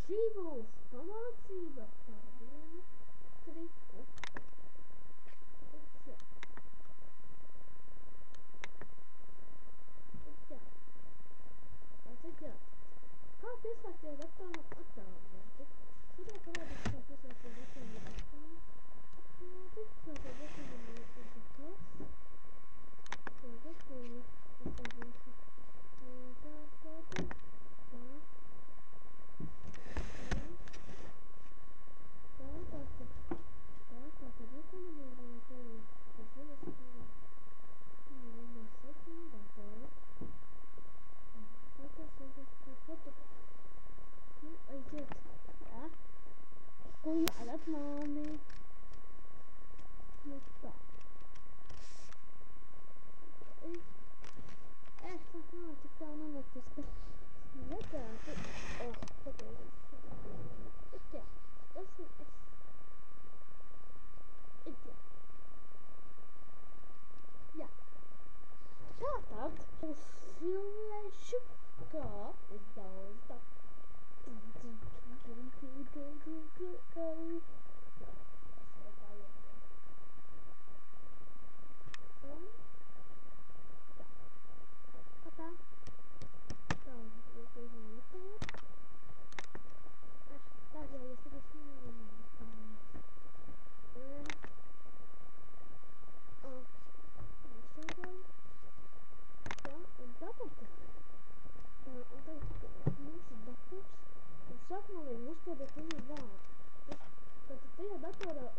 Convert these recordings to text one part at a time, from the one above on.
Šī būs pamācība par vienu triku. Kā pieslēgties datoram attālināti? Šodien parādīs, kā pieslēgties datoram attālināti. Kā datoram dators. Tagad, ko izdarīšu. Aiziet. Jā. Ko jādat mani? Nu tā. Sāk nav tik tā nonākties, ka redzētu. Pateikšu. Jā. Tas ir es. Jā. Tātad es filmēšu, kā es daudz tā. Sākumā vajag uzkādēt viņu vārdu. Tātad tajā datorā, ar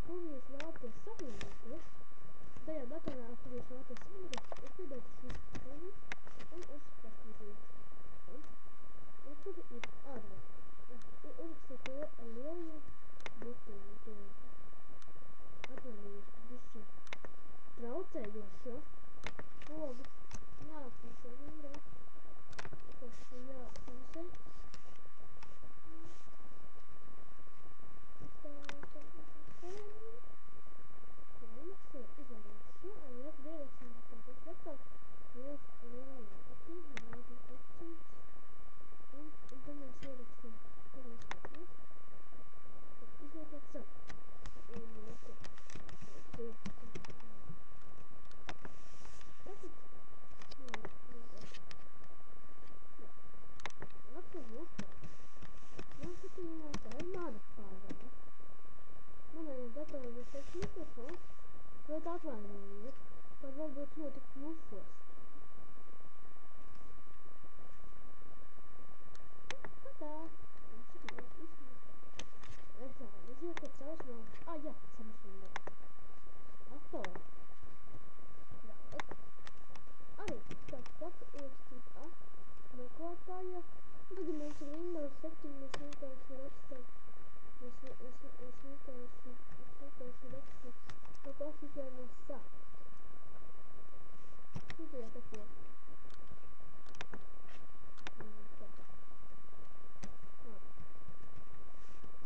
kuru jūs vēlaties savienoties, uzspiediet šīs buļļus un uzpaspīdīt. Un tur ir ārvārds. Uzrakstiet to ar lielajiem burtiem. Atvainojos par visu traucējošo pogu. Jāaptīsē rindā. Kas jāaptīsē. Bet atvainojiet, par varbūt ļoti klusos. Tadā! Es iekot savas nākas. Jā, Samsung. Datoru. Arī tāpat ierakstīt meklētājā. Tagad mums ir Windows 7, mēs vienkārši rakstam. Es vienkārši rakstu. To pašu tikai no sākuma. Šitā tako.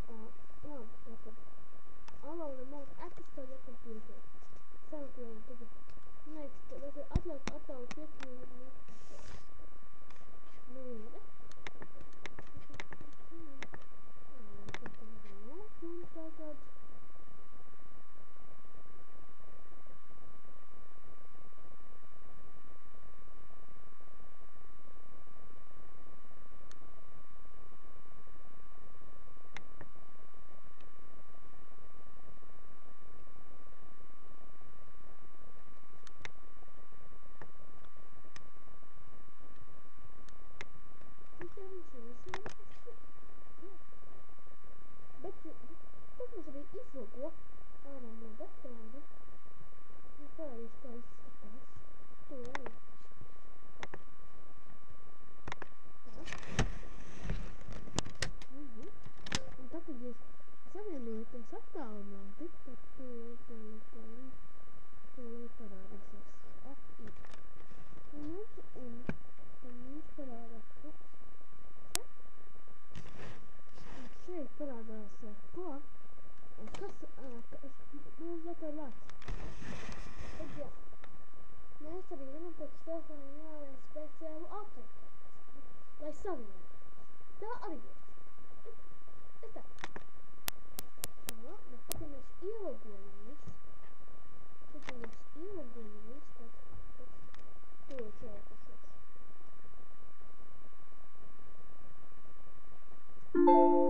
Tā. Labi, tātad. Allow remote access to your computer. Sameklējam tagad. Next, tātad atļaut attālu piekļuvi mikrofonu. Nu, ne? Un tagad. Bet tas mums arī izlogo ārā no datora. Es parādīšu, kā izskatās. Un tagad jūs savienojaties attālināti, tad tūlīt parādīsies. Un mums parādās šeit parādās ko? Kas mums dator vārds? Tad jā. Mēs arī varam pēc telefoniem jāvien speciālu aplikāciju, lai savienotos. Tā arī ir. Ось так. Ага, тут у нас і робочий. Тут у нас і робочий. Так, так. Ой, це я пошел.